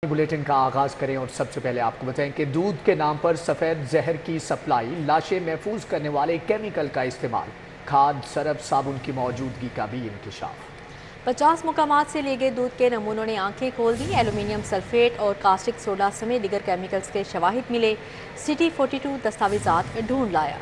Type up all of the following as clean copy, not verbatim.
Bulletin का आगाज करें और सबसे पहले आपको बताएं कि दूध के नाम पर सफेद जहर की सप्लाई, लाशें महफूज करने वाले केमिकल का इस्तेमाल, खाद, सरफ, साबुन की मौजूदगी का भी इंकशाफ। 50 मुकामात से लिए गए दूध के नमूनों ने आंखें खोल दी। एल्यूमिनियम सल्फेट और कास्टिक सोडा समेत दीगर केमिकल्स के शवाहिद मिले। सिटी 42 दस्तावेजात ढूंढ लाया।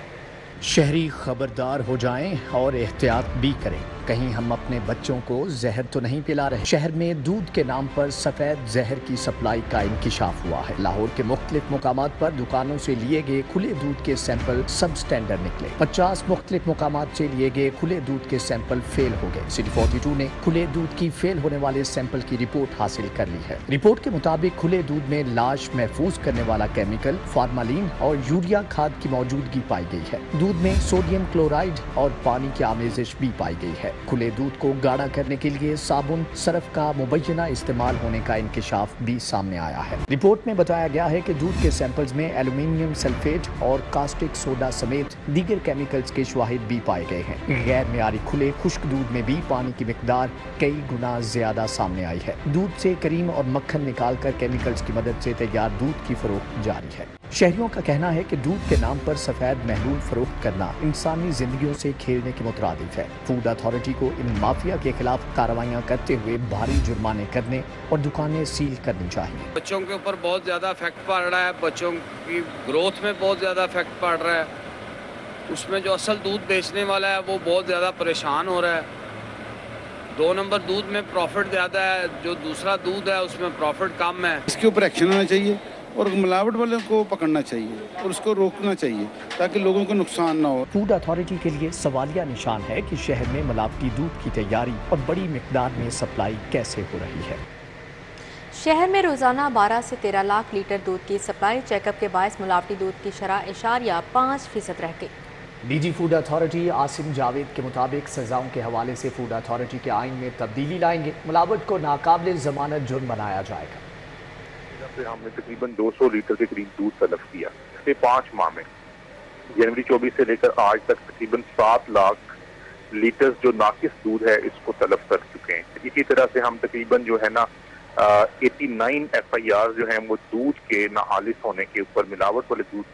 शहरी खबरदार हो जाएं और एहतियात भी करें, कहीं हम अपने बच्चों को जहर तो नहीं पिला रहे। शहर में दूध के नाम पर सफेद जहर की सप्लाई का इंकिशाफ हुआ है। लाहौर के मुख्तलिफ मुकामात पर दुकानों से लिए गए खुले दूध के सैंपल सब स्टैंडर्ड निकले। 50 मुख्तलिफ मुकामात से लिए गए खुले दूध के सैंपल फेल हो गए। सिटी 42 ने खुले दूध की फेल होने वाले सैंपल की रिपोर्ट हासिल कर ली है। रिपोर्ट के मुताबिक खुले दूध में लाश महफूज करने वाला केमिकल फॉर्मालिन और यूरिया खाद की मौजूदगी पाई गई है। दूध में सोडियम क्लोराइड और पानी की आमेजिश भी पाई गई है। खुले दूध को गाढ़ा करने के लिए साबुन, सरफ का मुबैना इस्तेमाल होने का इंकिशाफ भी सामने आया है। रिपोर्ट में बताया गया है कि दूध के सैंपल्स में एल्यूमिनियम सल्फेट और कास्टिक सोडा समेत दीगर केमिकल्स के शवाहिद भी पाए गए हैं। गैर मियारी खुले खुश्क दूध में भी पानी की मिकदार कई गुना ज्यादा सामने आई है। दूध से करीम और मक्खन निकालकर केमिकल्स की मदद से तैयार दूध की फरोख्त जारी है। शहरियों का कहना है कि दूध के नाम पर सफेद महलूल फरोख्त करना इंसानी जिंदगियों से खेलने के मुतरादिफ है। फूड अथॉरिटी को इन माफिया के खिलाफ कार्रवाइयां करते हुए भारी जुर्माने करने और दुकानें सील करनी चाहिए। बच्चों के ऊपर बहुत ज़्यादा इफेक्ट पड़ रहा है, बच्चों की ग्रोथ में बहुत ज़्यादा इफेक्ट पड़ रहा है। उसमें जो असल दूध बेचने वाला है वो बहुत ज़्यादा परेशान हो रहा है। 2 नंबर दूध में प्रॉफिट ज़्यादा है, जो दूसरा दूध है उसमें प्रॉफिट कम है। इसके ऊपर एक्शन होना चाहिए और मिलावट वालों को पकड़ना चाहिए और उसको रोकना चाहिए ताकि लोगों को नुकसान ना हो। फूड अथॉरिटी के लिए सवालिया निशान है कि शहर में मिलावटी दूध की तैयारी और बड़ी मिकदार में सप्लाई कैसे हो रही है। शहर में रोजाना 12 से 13 लाख लीटर दूध की सप्लाई चेकअप के बायस मिलावटी दूध की शरह 0.5% रह गई। DG food authority Asim Javed के मुताबिक सजाओं के हवाले से फूड अथॉरिटी के आइन में तब्दीली लाएंगे। मिलावट को नाकाबिल जमानत जुर्म बनाया जाएगा। हमने तकरीबन 200 लीटर के करीब दूध तलब किया। पिछले 5 माह में जनवरी 24 से लेकर आज तक तकरीबन 7 लाख लीटर जो नाकिस दूध है इसको तलब कर चुके हैं। इसी तरह से हम तकरीबन जो है ना 89 FIR जो है वो दूध के नाखालिस होने के ऊपर मिलावट वाले दूध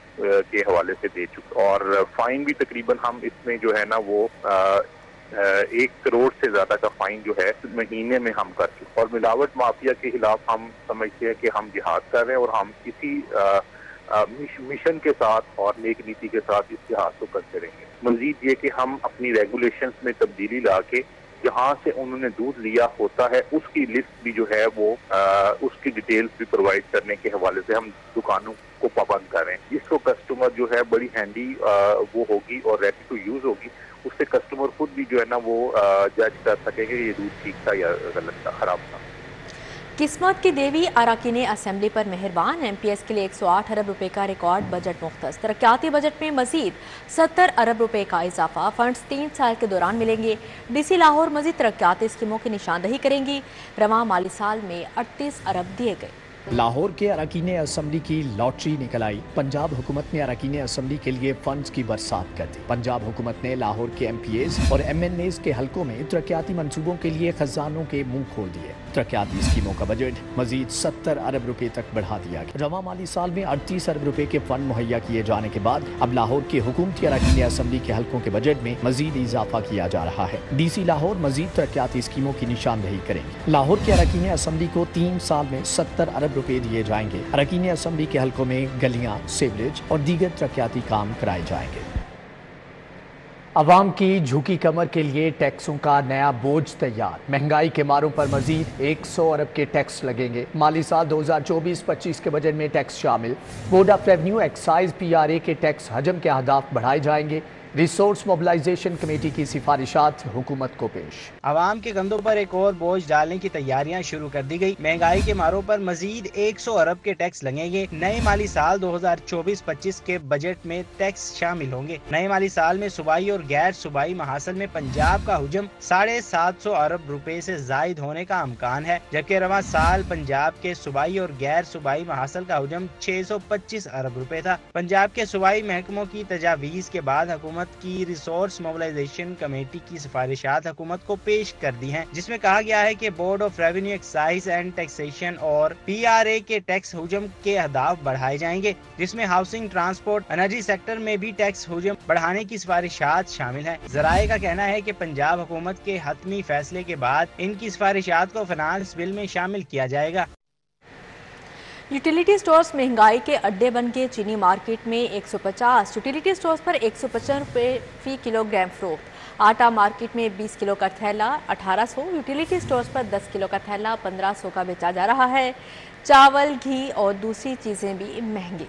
के हवाले से दे चुके और फाइन भी तकरीबन हम इसमें जो है ना वो 1 करोड़ से ज्यादा का फाइन जो है महीने में हम कर चुके और मिलावट माफिया के खिलाफ हम समझते हैं कि हम जिहाद कर रहे हैं और हम किसी मिशन के साथ और नेक नीति के साथ इस जिहाद को करते रहेंगे। मजीद ये कि हम अपनी रेगुलेशंस में तब्दीली ला के जहाँ से उन्होंने दूध लिया होता है उसकी लिस्ट भी जो है वो उसकी डिटेल्स भी प्रोवाइड करने के हवाले से हम दुकानों को पाबंद कर रहे हैं। जिसको कस्टमर जो है बड़ी हैंडी वो होगी और रेडी टू यूज होगी, उससे कस्टमर खुद भी जो है ना वो जज कर सकेंगे ये दूध ठीक था या गलत था, खराब था। किस्मत की देवी अरकान असेंबली पर मेहरबान। MPS के लिए 108 अरब रुपए का रिकॉर्ड बजट मुख्तस। तरक्याती बजट में मजीद 70 अरब रुपए का इजाफा। फंड्स 3 साल के दौरान मिलेंगे। DC लाहौर मजीद तरक्याती स्कीमों की निशानदही करेंगी। रवां माली साल में 38 अरब दिए गए। लाहौर के अरकान असम्बली की लॉटरी निकल आई। पंजाब हुकूमत ने अरकान असम्बली के लिए फंड्स की बरसात कर दी। पंजाब हुकूमत ने लाहौर के MPAs और MNAs के हलकों में तरक्याती मंसूबों के लिए खजानों के मुंह खोल दिए। तरक्याती स्कीमों का बजट मजीद 70 अरब रुपए तक बढ़ा दिया गया। रवां माली साल में 38 अरब रुपए के फंड मुहैया किए जाने के बाद अब लाहौर के हुकूमती अरकान असम्बली के हलकों के बजट में मजीद इजाफा किया जा रहा है। DC लाहौर मजीद तरक्याती स्कीमों की निशानदही करेंगे। लाहौर के अरकान असम्बली को 3 साल में 70 अरब रुपए दिए जाएंगे। अरकान असम्बली के हलकों में गलियां, सीवरेज और दीगर तरक्याती काम कराए जाएंगे। अवाम की झुकी कमर के लिए टैक्सों का नया बोझ तैयार। महंगाई के मारों पर मजीद 100 अरब के टैक्स लगेंगे। माली साल 2024-25 के बजट में टैक्स शामिल। Board of revenue, excise, PRA के टैक्स हजम के अहदाफ बढ़ाए जाएंगे। रिसोर्स मोबिलाइजेशन कमेटी की सिफारिशात हुकूमत को पेश। आवाम के कंधों पर एक और बोझ डालने की तैयारियां शुरू कर दी गई। महंगाई के मारों पर मजीद 100 अरब के टैक्स लगेंगे। नए माली साल 2024-25 के बजट में टैक्स शामिल होंगे। नए माली साल में सूबाई और गैर सूबाई महासल में पंजाब का हुजम 750 अरब रुपए से जायद होने का अमकान है, जबकि रवां साल पंजाब के सूबाई और गैर सूबाई महासल का हुजम 625 अरब रुपए था। पंजाब के सूबाई महकमों की तजावीज के बाद हुकूमत हुकूमत की रिसोर्स मोबिलाइजेशन कमेटी की सिफारिशात हुकूमत को पेश कर दी हैं, जिसमें कहा गया है कि board of revenue excise and taxation और PRA के टैक्स हुजम के अहदाफ बढ़ाए जाएंगे, जिसमें हाउसिंग, ट्रांसपोर्ट, एनर्जी सेक्टर में भी टैक्स हुजम बढ़ाने की सिफारिशात शामिल हैं। ज़राए का कहना है कि पंजाब हुकूमत के हतमी फैसले के बाद इनकी सिफारिशात को फाइनेंस बिल में शामिल किया जाएगा। यूटिलिटी स्टोर्स महंगाई के अड्डे बन के चीनी मार्केट में 150, यूटिलिटी स्टोर्स पर 155 रुपये फी किलोग्राम फरोख्त। आटा मार्केट में 20 किलो का थैला 1800, यूटिलिटी स्टोर्स पर 10 किलो का थैला 1500 का बेचा जा रहा है। चावल, घी और दूसरी चीजें भी महंगी।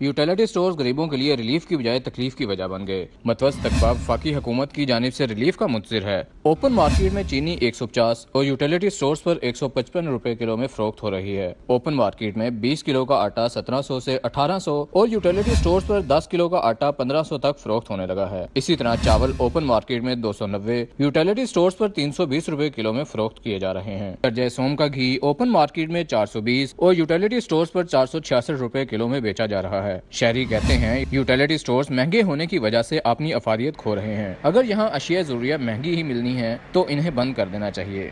यूटिलिटी स्टोर्स गरीबों के लिए रिलीफ की बजाय तकलीफ की वजह बन गए। मतवस्त तकबा वफाकी हुकूमत की जानिब से रिलीफ का मुंतज़िर है। ओपन मार्केट में चीनी 150 और यूटिलिटी स्टोर्स पर 155 रुपए किलो में फरोख्त हो रही है। ओपन मार्केट में 20 किलो का आटा 1700 से 1800 और यूटिलिटी स्टोर्स पर 10 किलो का आटा 1500 तक फरोख्त होने लगा है। इसी तरह चावल ओपन मार्केट में 290, यूटिलिटी स्टोर्स पर 320 रुपए किलो में फरोख्त किए जा रहे हैं। दर्जे सोम का घी ओपन मार्केट में 420 और यूटिलिटी स्टोर्स पर 466 रुपए किलो में बेचा जा रहा है। शहरी कहते हैं यूटिलिटी स्टोर्स महंगे होने की वजह से अपनी अफादियत खो रहे हैं। अगर यहाँ अशिया ज़रूरिया महंगी ही मिलनी है तो इन्हें बंद कर देना चाहिए।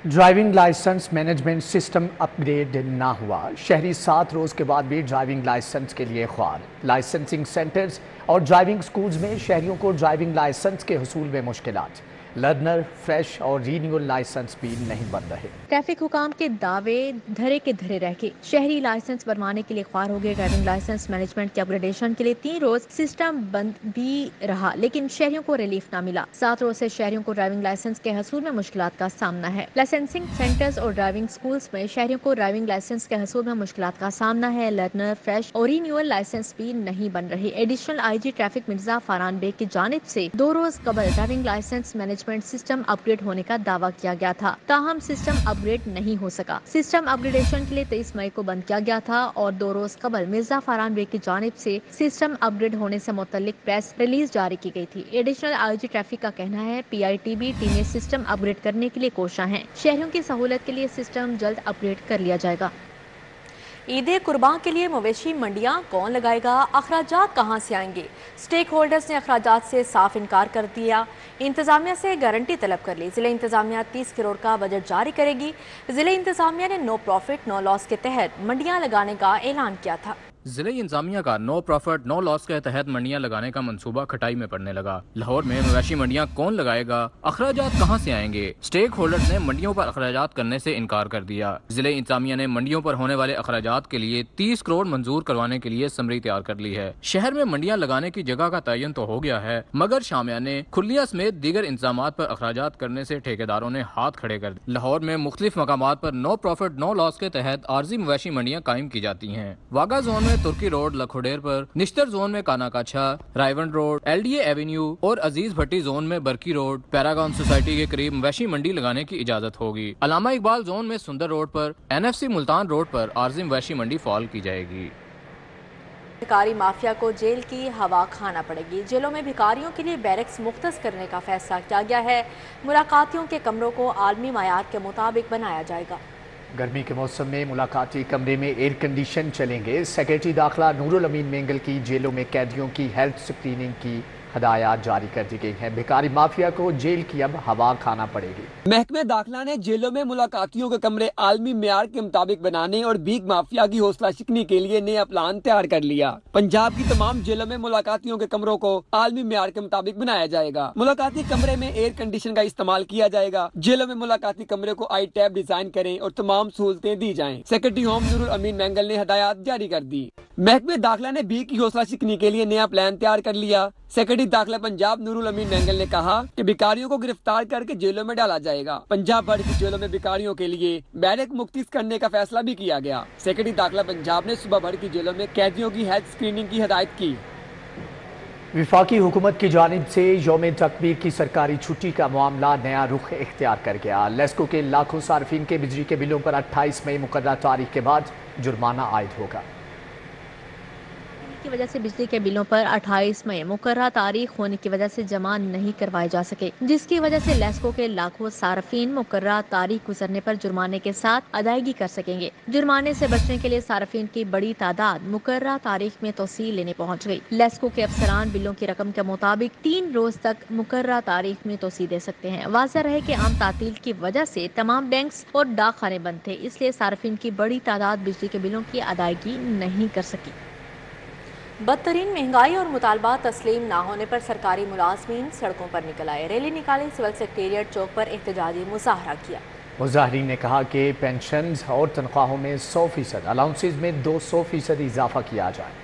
Driving licence management system upgrade ना हुआ, शहरी 7 रोज के बाद भी ड्राइविंग लाइसेंस के लिए ख्वार। लाइसेंसिंग सेंटर्स और ड्राइविंग स्कूल्स में शहरियों को ड्राइविंग लाइसेंस के हुसूल में मुश्किलात। लर्नर, फ्रेश और रीन्यूअल लाइसेंस भी नहीं बन रहे। ट्रैफिक हुकाम के दावे धरे के धरे रह गए। शहरी लाइसेंस बनवाने के लिए ख्वार हो गए। ड्राइविंग लाइसेंस मैनेजमेंट के अपग्रेडेशन के लिए 3 रोज सिस्टम बंद भी रहा, लेकिन शहरियों को रिलीफ ना मिला। 7 रोज से शहरियों को ड्राइविंग लाइसेंस के हसूल में मुश्किलात का सामना है। लाइसेंसिंग सेंटर्स और ड्राइविंग स्कूल्स में शहरियों को ड्राइविंग लाइसेंस के हसूल में मुश्किलात का सामना है। लर्नर, फ्रेश और रीन्यूअल लाइसेंस भी नहीं बन रहे। Additional IG traffic Mirza Faran Baig की जानिब से 2 रोज कबल driving licence management system upgrade होने का दावा किया गया था, ताहम सिस्टम अपग्रेड नहीं हो सका। सिस्टम अपग्रेडेशन के लिए 23 मई को बंद किया गया था और 2 रोज कबल मिर्जा फारान बेग की जानिब से सिस्टम अपग्रेड होने से मुतल्लिक प्रेस रिलीज जारी की गई थी। एडिशनल IG ट्रैफिक का कहना है PITB टीमें सिस्टम अपग्रेड करने के लिए कोशा हैं। शहरियों की सहूलत के लिए सिस्टम जल्द अपग्रेड कर लिया जाएगा। ईद कुर्बान के लिए मवेशी मंडियां कौन लगाएगा, अखराजात कहां से आएंगे? स्टेक होल्डर्स ने अखराजात से साफ इनकार कर दिया। इंतजामिया से गारंटी तलब कर ली। जिला इंतजामिया 30 करोड़ का बजट जारी करेगी। जिला इंतजामिया ने नो प्रॉफिट नो लॉस के तहत मंडियां लगाने का ऐलान किया था। जिले इंतजामिया का नो प्रॉफिट नो लॉस के तहत मंडियां लगाने का मंसूबा खटाई में पड़ने लगा। लाहौर में मवेशी मंडियां कौन लगाएगा, अखराजात कहां से आएंगे? स्टेक होल्डर्स ने मंडियों पर अखराजात करने से इनकार कर दिया। जिले इंतजामिया ने मंडियों पर होने वाले अखराजात के लिए 30 करोड़ मंजूर करवाने के लिए समरी तैयार कर ली है। शहर में मंडियां लगाने की जगह का तयन तो हो गया है, मगर शामिया ने खुलिया समेत दीगर इंतजाम पर अखराजात करने से ठेकेदारों ने हाथ खड़े कर दिए। लाहौर में मुख्तलिफ मकामात पर नो प्रॉफिट नो लॉस के तहत आर्जी मवेशी मंडियां कायम की जाती हैं। वागा जोन में तुर्की रोड लखोडेर पर, निश्तर जोन में कानाकाछा, रायवन रोड, LDA एवेन्यू और अजीज भट्टी जोन में बरकी रोड, पैरागॉन सोसाइटी के करीब मवेशी मंडी लगाने की इजाजत होगी। अलामा इकबाल जोन में सुंदर रोड पर, NFC मुल्तान रोड पर आर्जी मवेशी मंडी फॉल की जाएगी। भिखारी माफिया को जेल की हवा खाना पड़ेगी। जेलों में भिखारियों के लिए बैरक्स मुख्तस करने का फैसला किया गया है। मुलाकातियों के कमरों को आलमी मायार के मुताबिक बनाया जाएगा। गर्मी के मौसम में मुलाकाती कमरे में एयर कंडीशन चलेंगे। सेक्रेटरी दाखिला नूरुल अमीन मेंगल की जेलों में कैदियों की हेल्थ स्क्रीनिंग की हदायत जारी कर दी गई है। भिखारी माफिया को जेल की अब हवा खाना पड़ेगी। महकमे दाखिला ने जेलों में मुलाकातियों के कमरे आलमी मेयार के मुताबिक बनाने और भीख माफिया की हौसला शिकनी के लिए नया प्लान तैयार कर लिया। पंजाब की तमाम जेलों में मुलाकातियों के कमरों को आलमी मेयार के मुताबिक बनाया जाएगा। मुलाकाती कमरे में एयर कंडीशन का इस्तेमाल किया जाएगा। जेलों में मुलाकाती कमरे को आई टैब डिजाइन करें और तमाम सहूलतें दी जाएं। सेक्रेटरी होम नूरुल अमीन मेंगल ने हदायत जारी कर दी। महकमे दाखिला ने भीख की हौसला शिकनी के लिए नया प्लान तैयार कर लिया। सेक्रेटरी दाखिला पंजाब नूरुल अमीन मेंगल ने कहा कि भिखारियों को गिरफ्तार करके जेलों में डाला जाएगा। पंजाब भर की जेलों में भिखारियों के लिए बैरक मुख्तिस करने का फैसला भी किया गया। सेक्रेटरी दाखिला पंजाब ने सूबा भर की जेलों में कैदियों की हेल्थ स्क्रीनिंग की हदायत की। विफाकी हुकूमत की जानिब से यौम तकबीर की सरकारी छुट्टी का मामला नया रुख इख्तियार कर गया। लेस्को के लाखों सार्फिन के बिजली के बिलों पर 28 मई मुकर्रर तारीख के बाद जुर्माना आयद होगा। की वजह से बिजली के बिलों पर 28 मई मुकर्रर तारीख होने की वजह से जमा नहीं करवाए जा सके, जिसकी वजह से लेस्को के लाखों सार्फिन मुकर्रर तारीख गुजरने पर जुर्माने के साथ अदायगी कर सकेंगे। जुर्माने से बचने के लिए सार्फिन की बड़ी तादाद मुकर्रर तारीख में तौसील लेने पहुँच गयी। लेस्को के अफसरान बिलों की रकम के मुताबिक 3 रोज तक मुकर्रर तारीख में तौसील दे सकते हैं। वाज़ेह रहे कि आम तातील की वजह से तमाम बैंक्स और डाक खाने बंद थे, इसलिए सार्फिन की बड़ी तादाद बिजली के बिलों की अदायगी नहीं कर सकी। बदतरीन महंगाई और मुतालबात तस्लीम ना होने पर सरकारी मुलाजमीन सड़कों पर निकल आए। रैली निकाली, सिविल सेक्रेटेरिएट चौक पर एहतजाजी मुजाहरा किया। मुजाहरीन ने कहा कि पेंशन और तनख्वाहों में 100%, अलाउंसेज में 200% इजाफा किया जाए।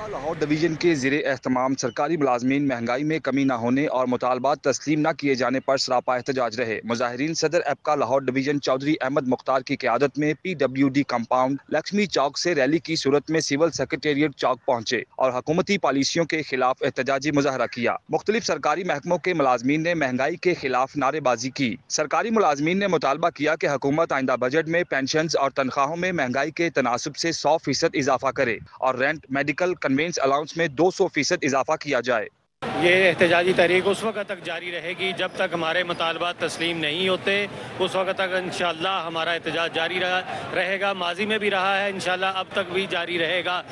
लाहौर डिवीजन के ज़ेरे एहतमाम सरकारी मुलाजमीन महंगाई में कमी न होने और मुतालबात तस्लीम न किए जाने पर सरापा एहतजाज रहे। मुजाहिरीन सदर एपका लाहौर डिवीजन चौधरी अहमद मुख्तार की क़यादत में PWD कंपाउंड लक्ष्मी चौक से रैली की सूरत में सिविल सेक्रेटेरिएट चौक पहुंचे और हुकूमती पॉलिसियों के खिलाफ एहतजाजी मुजाहरा किया। मुख्तलिफ सरकारी महकमों के मुलाजमीन ने महंगाई के खिलाफ नारेबाजी की। सरकारी मुलाजमीन ने मुतालबा किया कि हुकूमत आइंदा बजट में पेंशन और तनख्वाहों में महंगाई के तनासुब से 100% इजाफा करे और रेंट, मेडिकल, कन्वेंस अलाउंस में 200% इजाफा किया जाए। ये एहतजाजी तहरीक उस वक्त तक जारी रहेगी जब तक हमारे मुतालबात तस्लीम नहीं होते। उस वक्त तक इंशाअल्लाह हमारा एहतजाज जारी रहेगा। माजी में भी रहा है, इंशाअल्लाह अब तक भी जारी रहेगा।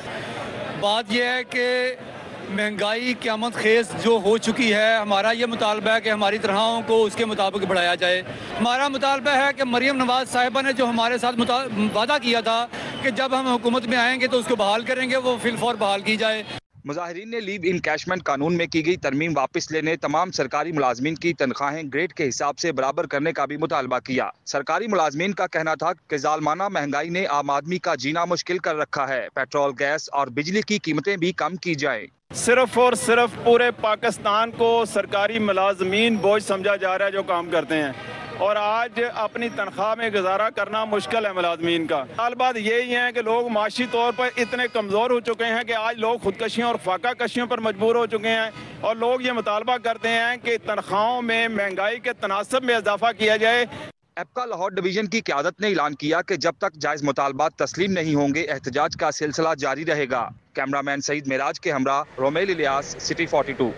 बात यह है कि महंगाई क़यामत खेज जो हो चुकी है, हमारा ये मुतालबा है कि हमारी तनख्वाहों को उसके मुताबिक बढ़ाया जाए। हमारा मुतालबा है कि मरियम नवाज साहिबा ने जो हमारे साथ वादा किया था कि जब हम हुकूमत में आएंगे तो उसको बहाल करेंगे, वो फिलफौर बहाल की जाए। मुजाहिरीन ने लीव इनकैशमेंट कानून में की गई तरमीम वापस लेने, तमाम सरकारी मुलाजमीन की तनख्वाहें ग्रेड के हिसाब से बराबर करने का भी मुतालबा किया। सरकारी मुलाजमीन का कहना था कि जालमाना महंगाई ने आम आदमी का जीना मुश्किल कर रखा है। पेट्रोल, गैस और बिजली की कीमतें भी कम की जाएं। सिर्फ और सिर्फ पूरे पाकिस्तान को सरकारी मुलाजमीन बोझ समझा जा रहा है जो काम करते हैं, और आज अपनी तनख्वाह में गुजारा करना मुश्किल है मुलाजमीन का। हाल बात यही है कि लोग माशी तौर पर इतने कमज़ोर हो चुके हैं कि आज लोग खुदकशियों और फाका कशियों पर मजबूर हो चुके हैं, और लोग ये मुतालबा करते हैं कि तनख्वाहों में महंगाई के तनासब में इजाफा किया जाए। एपका लाहौर डिवीजन की क़यादत ने ऐलान किया कि जब तक जायज़ मुतालबात तस्लीम नहीं होंगे एहतजाज का सिलसिला जारी रहेगा। कैमरामैन सईद मेराज के हमरा रोमेल इलियास, सिटी 42।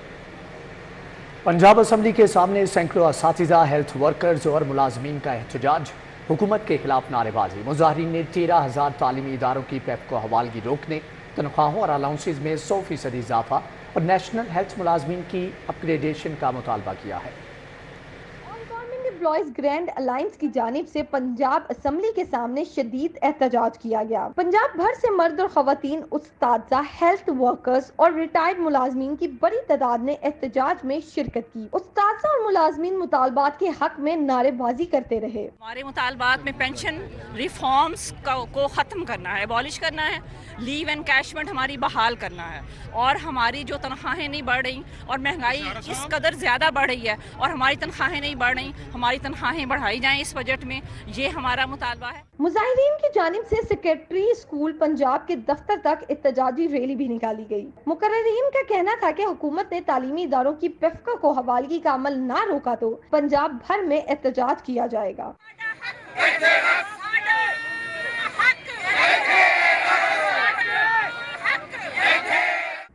पंजाब असम्बली के सामने सैकड़ों असातिज़ा, हेल्थ वर्कर्स और मुलाजमीन का एहतजाज, हुकूमत के खिलाफ नारेबाजी। मुजाहिरीन ने 13,000 तालीमी इदारों की पेप्को हवालगी रोकने, तनख्वाहों और अलाउंसेज में 100% इजाफा और नेशनल हेल्थ मुलाजमीन की अपग्रेडेशन का मुतालबा किया है। एम्प्लॉइज ग्रैंड अलायंस की जानिब से पंजाब असम्बली के सामने शदीद एहतजाज किया गया। पंजाब भर से मर्द और खवातीन, उस्तादा, हेल्थ वर्कर्स और रिटायर्ड मुलाजमीन की बड़ी तादाद ने एहतजाज में शिरकत की। उस्तादा और मुलाजमीन मुतालबात के हक में नारेबाजी करते रहे। हमारे मुतालबात में पेंशन रिफॉर्म्स को ख़त्म करना है, एबॉलिश करना है, लीव एनकैशमेंट हमारी बहाल करना है, और हमारी जो तनख्वाहें नहीं बढ़ रही और महंगाई इस कदर ज़्यादा बढ़ रही है और हमारी तनख्वाहें नहीं बढ़ रही, हमारी तनख्वाहें बढ़ाई जाएं इस बजट में, ये हमारा मुतालबा है। मुजाहिरीन की जानिब से सेक्रेटरी स्कूल पंजाब के दफ्तर तक एहतजाजी रैली भी निकाली गई। मुकर्ररीन का कहना था कि हुकूमत ने तालीमी इदारों की पेफ्का को हवालगी का अमल ना रोका तो पंजाब भर में एहतजाज किया जाएगा।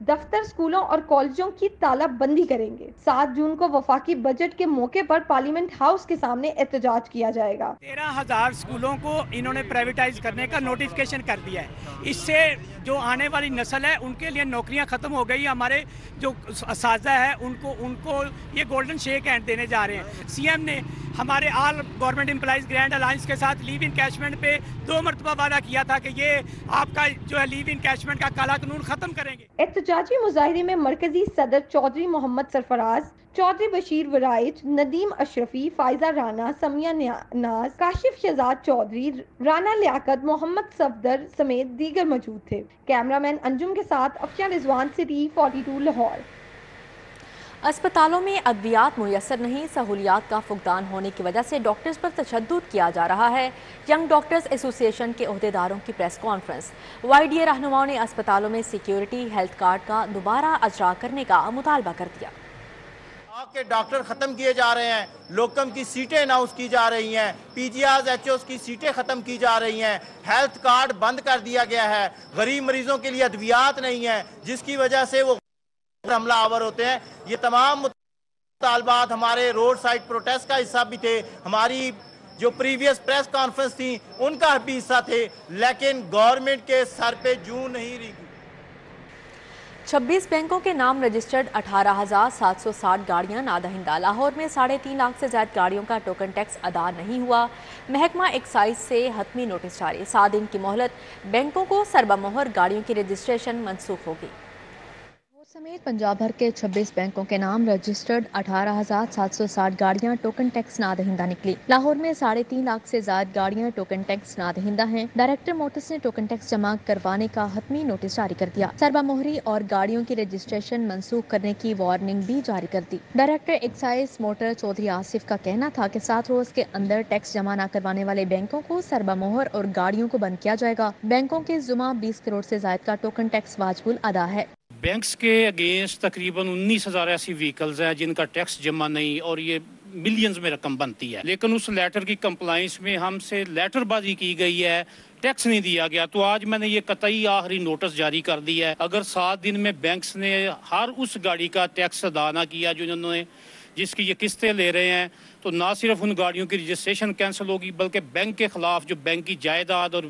दफ्तर, स्कूलों और कॉलेजों की तालाबंदी करेंगे। 7 जून को वफाकी बजट के मौके पर पार्लियामेंट हाउस के सामने एहतजाज किया जाएगा। 13,000 स्कूलों को इन्होंने प्राइवेटाइज करने का नोटिफिकेशन कर दिया है। इससे जो आने वाली नस्ल है उनके लिए नौकरियां खत्म हो गई। हमारे जो असातिज़ा है उनको ये गोल्डन शेक हैंड देने जा रहे हैं। सीएम ने हमारे all government employees grand alliance के साथ लीव इनकैशमेंट पे 2 मरतबा वादा किया था कि ये आपका जो है लीव इनकैशमेंट का काला कानून खत्म करेंगे। एहतजाजी मुजाहिरे में मरकजी सदर चौधरी मोहम्मद सरफराज, चौधरी बशीर वराइच, नदीम अशरफी, फायजा राना, समिया नाज, काशिफ शहजाद चौधरी, राना लियाकत, मोहम्मद सफदर समेत दीगर मौजूद थे। कैमरामैन अंजुम के साथ अफशा रिजवान, सिटी 42 लाहौर। अस्पतालों में अद्वियात मुयसर नहीं, सहूलियात का फुकदान होने की वजह से डॉक्टर्स पर तशद्दुद किया जा रहा है। यंग डॉक्टर्स एसोसिएशन के ओहदेदारों की प्रेस कॉन्फ्रेंस। YDA रहनुमाओं ने अस्पतालों में सिक्योरिटी हेल्थ कार्ड का दोबारा अजरा करने का मुतालबा कर दिया। کے ڈاکٹر ختم کیے جا رہے ہیں، لوکم کی سیٹیں اناؤنس کی جا رہی ہیں، پی جی آرز ایچ اوز کی سیٹیں ختم کی جا رہی ہیں، ہیلتھ کارڈ بند کر دیا گیا ہے، غریب مریضوں کے لیے ادویات نہیں ہیں، جس کی وجہ سے وہ حملہ آور ہوتے ہیں۔ یہ تمام مطالبات ہمارے روڈ سائڈ پروٹیسٹ کا حصہ بھی تھے، ہماری جو پریویس پریس کانفرنس تھی ان کا بھی حصہ تھے، لیکن گورنمنٹ کے سر پہ جوں نہیں رہی۔ 26 بینکوں کے نام رجسٹرڈ 18,760 گاڑیاں نادہندہ۔ لاہور میں 3.5 لاکھ سے زائد گاڑیوں کا ٹوکن ٹیکس ادا نہیں ہوا۔ محکمہ ایکسائز سے حتمی نوٹس جاری، 7 دن کی مہلت، بینکوں کو سربہ مہر گاڑیوں کی رجسٹریشن منسوخ ہوگی۔ سمیت پنجاب بھر کے 26 بینکوں کے نام رجسٹرڈ 18,760 گاڑیاں ٹوکن ٹیکس نادہندہ نکلی۔ لاہور میں 3.5 لاکھ سے زائد گاڑیاں ٹوکن ٹیکس نادہندہ ہیں۔ ڈائریکٹر موٹرز نے ٹوکن ٹیکس جمع کروانے کا حتمی نوٹس جاری کر دیا۔ سربہ مہری اور گاڑیوں کی رجسٹریشن منسوخ کرنے کی وارننگ بھی جاری کر دی۔ Director excise motor Chaudhry Asif کا کہنا تھا کہ 7 روز کے اندر ٹیکس جمع نہ کروانے والے بینکوں کو سربہ مہر اور گاڑیوں کو بند کیا جائے گا۔ بینکوں کے ذمہ 20 کروڑ سے زائد کا ٹوکن ٹیکس واجب الادا ہے۔ بینکس کے اگینسٹ تقریباً 19,000 ایسی وہیکلز ہیں جن کا ٹیکس جمع نہیں، اور یہ ملینز میں رقم بنتی ہے، لیکن اس لیٹر کی کمپلائنس میں ہم سے لیٹر بازی کی گئی ہے، ٹیکس نہیں دیا گیا۔ تو آج میں نے یہ قطعی آخری نوٹس جاری کر دیا ہے، اگر 7 دن میں بینکس نے ہر اس گاڑی کا ٹیکس ادا نہ کیا جس کی یہ قسطیں لے رہے ہیں، تو نہ صرف ان گاڑیوں کی رجسٹریشن کینسل ہوگی، بلکہ بینک کے خلاف جو بینک کی جائیداد اور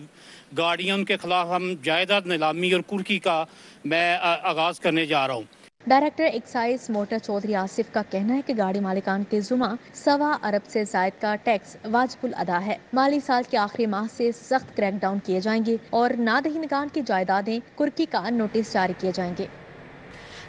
گاڑیاں ان کے خلاف ہم جائیداد نیلامی اور کرکی کا میں آغاز کرنے جا رہا ہوں۔ Director excise motor Chaudhry Asif کا کہنا ہے کہ گاڑی مالکان کے ذمہ 1.25 ارب سے زائد کا ٹیکس واجب الادا ہے۔ مالی سال کے آخری ماہ سے سخت کریک ڈاؤن کیے جائیں گے اور نادہندگان کی جائیدادیں کرکی کا نوٹس جاری کیے جائیں گے۔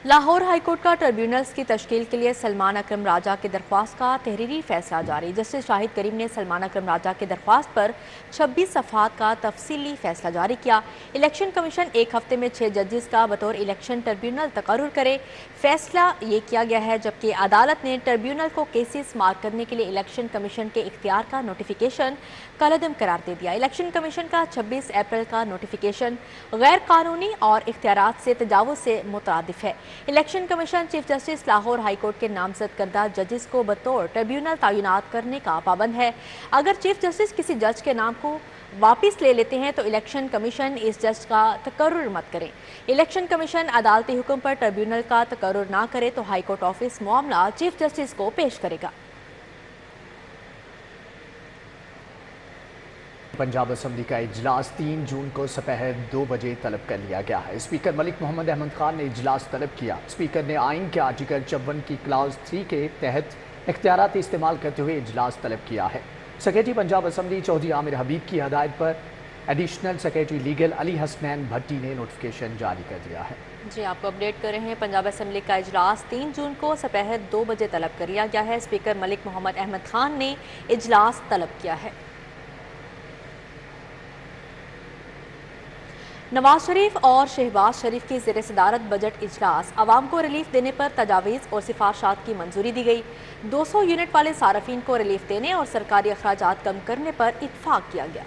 لاہور ہائی کورٹ کا ٹربیونلز کی تشکیل کے لیے سلمان اکرم راجہ کی درخواست کا تحریری فیصلہ جاری۔ جسٹس شاہد کریم نے سلمان اکرم راجہ کی درخواست پر 26 صفحات کا تفصیلی فیصلہ جاری کیا۔ الیکشن کمیشن 1 ہفتے میں 6 ججز کا بطور الیکشن ٹربیونل تقرر کرے۔ فیصلہ یہ کیا گیا ہے، جبکہ عدالت نے ٹربیونل کو کیسز مارک کرنے کے لیے الیکشن کمیشن کے اختیار کا نوٹیفیکیشن کالعدم قرار دے دیا۔ الیکشن کمیشن کا 26 اپریل کا نوٹیفیکیشن غیر قانونی اور اختیارات سے تجاوز سے مترادف ہے۔ Election commission chief justice Lahore high court کے نامزد کردہ ججز کو بطور ٹربیونل تعینات کرنے کا پابند ہے۔ اگر چیف جسٹس کسی جج کے نام کو واپس لے لیتے ہیں تو الیکشن کمیشن اس جج کا تقرر مت کرے۔ الیکشن کمیشن عدالتی حکم پر ٹربیونل کا تقرر نہ کرے تو ہائی کورٹ آفس معاملہ چیف جسٹس کو پیش کرے گا۔ پنجاب اسمبلی کا اجلاس 3 جون کو سپہر 2 بجے طلب کر لیا گیا ہے۔ اسپیکر ملک محمد احمد خان نے اجلاس طلب کیا۔ اسپیکر نے آئین کے آرٹیکل 54 کی کلاز 3 کے تحت اختیارات استعمال کرتے ہوئے اجلاس طلب کیا ہے۔ سیکریٹری پنجاب اسمبلی چودھری عامر حبیب کی ہدایت پر ایڈیشنل سیکریٹری لیگل علی حسنین بھٹی نے نوٹیفیکیشن جاری کر دیا ہے۔ جی آپ کو اپڈیٹ کر رہے ہیں۔ پنجاب اسمبلی کا اجلاس 3 جون کو سپہر 2 بجے طلب کر لیا گیا ہے۔ اسپیکر ملک محمد احمد خان نے اجلاس طلب کیا ہے۔ نواز شریف اور شہباز شریف کی زیر صدارت بجٹ اجلاس، عوام کو ریلیف دینے پر تجاویز اور سفارشات کی منظوری دی گئی۔ 200 یونٹ والے صارفین کو ریلیف دینے اور سرکاری اخراجات کم کرنے پر اتفاق کیا گیا۔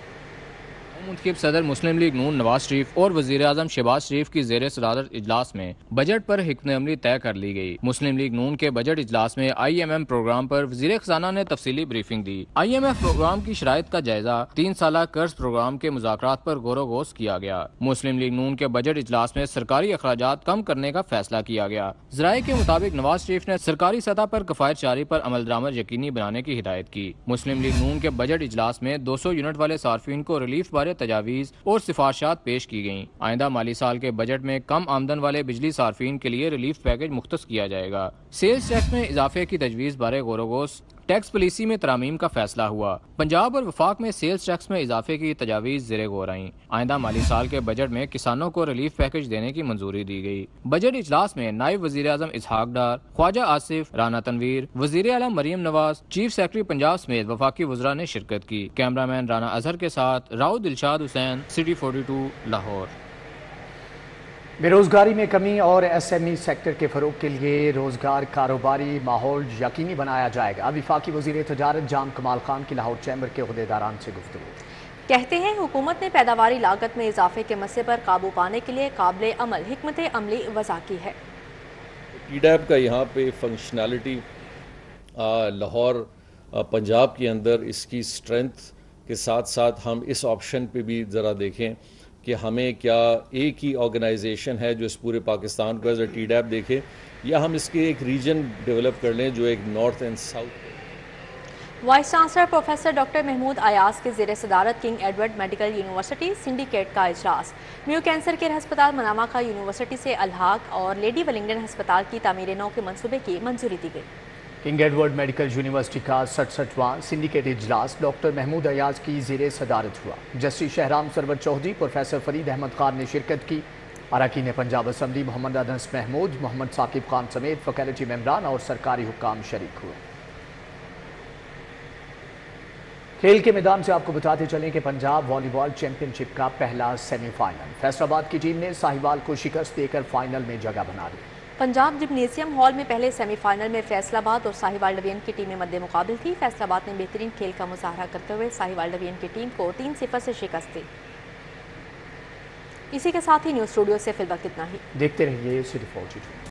منتخب صدر مسلم لیگ نون نواز شریف اور وزیر اعظم شہباز شریف کی زیر صدارت اجلاس میں بجٹ پر حکمت عملی طے کر لی گئی۔ مسلم لیگ نون کے بجٹ اجلاس میں IMF پروگرام پر وزیر خزانہ نے تفصیلی بریفنگ دی۔ IMF پروگرام کی شرائط کا جائزہ، 3 سالہ قرض پروگرام کے مذاکرات پر غور و خوض کیا گیا۔ مسلم لیگ نون کے بجٹ اجلاس میں سرکاری اخراجات کم کرنے کا فیصلہ کیا گیا۔ ذرائع کے مطابق نواز شریف نے سرکاری سطح پر کفایت جاری پر عمل درآمد یقینی بنانے کی ہدایت کی۔ مسلم لیگ نون کے بجٹ اجلاس میں 200 یونٹ والے صارفین کو ریلیف بارے تجاویز اور سفارشات پیش کی گئیں۔ آئندہ مالی سال کے بجٹ میں کم آمدن والے بجلی صارفین کے لیے ریلیف پیکج مختص کیا جائے گا۔ سیلز ٹیکس میں اضافے کی تجویز بارے غور و خوض، ٹیکس پالیسی میں ترامیم کا فیصلہ ہوا۔ پنجاب اور وفاق میں سیلز ٹیکس میں اضافے کی تجاویز زیر غور آئیں۔ آئندہ مالی سال کے بجٹ میں کسانوں کو ریلیف پیکج دینے کی منظوری دی گئی۔ بجٹ اجلاس میں نائب وزیر اعظم اسحاق ڈار، خواجہ آصف، رانا تنویر، وزیر اعلیٰ مریم نواز، چیف سیکرٹری پنجاب سمیت وفاقی وزراء نے شرکت کی۔ کیمرہ مین رانا اظہر کے ساتھ راؤ دلشاد حسین، سٹی 42 لاہور۔ بے روزگاری میں کمی اور SME سیکٹر کے فروغ کے لیے روزگار کاروباری ماحول یقینی بنایا جائے گا۔ وفاقی وزیر تجارت جام کمال خان کی لاہور چیمبر کے عہدیداران سے گفتگو۔ کہتے ہیں حکومت نے پیداواری لاگت میں اضافے کے مسئلے پر قابو پانے کے لیے قابل عمل حکمت عملی وضع کی ہے۔ TDAP کا یہاں پہ فنکشنالٹی لاہور پنجاب کے اندر اس کی اسٹرینتھ کے ساتھ ساتھ ہم اس آپشن پہ بھی ذرا دیکھیں کہ ہمیں کیا ایک ہی آرگنائزیشن ہے جو اس پورے پاکستان کو ایز اے ٹی ڈیپ دیکھے، یا ہم اس کے ایک ریجن ڈیولپ کر لیں جو ایک north and south. Vice chancellor professor doctor Mahmood Ayaz کے زیر صدارت King Edward Medical University syndicate کا اجلاس۔ میو کینسر کیئر ہسپتال منامہ کا یونیورسٹی سے الحاق اور لیڈی ولنگٹن ہسپتال کی تعمیر نو کے منصوبے کی منظوری دی گئی۔ کنگ ایڈورڈ میڈیکل یونیورسٹی کا 67واں سنڈیکیٹ اجلاس ڈاکٹر محمود ایاز کی زیر صدارت ہوا۔ جسٹس شہرام سرور چودھری، پروفیسر فرید احمد خان نے شرکت کی۔ اراکین پنجاب اسمبلی محمد انس محمود، محمد ثاقب خان سمیت فیکلٹی ممبران اور سرکاری حکام شریک ہوئے۔ کھیل کے میدان سے آپ کو بتاتے چلیں کہ پنجاب والی بال چیمپئن شپ کا پہلا سیمی فائنل، فیصل آباد کی ٹیم نے ساہیوال کو شکست دے کر فائنل میں جگہ بنا لی۔ پنجاب جمنیزیم ہال میں پہلے سیمی فائنل میں فیصل آباد اور ساہیوال ڈویژن کی ٹیمیں مد مقابل تھی۔ فیصل آباد نے بہترین کھیل کا مظاہرہ کرتے ہوئے ساہیوال ڈویژن کی ٹیم کو 3-0 سے شکست دی۔ اسی کے ساتھ ہی نیوز اسٹوڈیو سے فی الوقت اتنا ہی۔ دیکھتے رہیے سٹی 4G2۔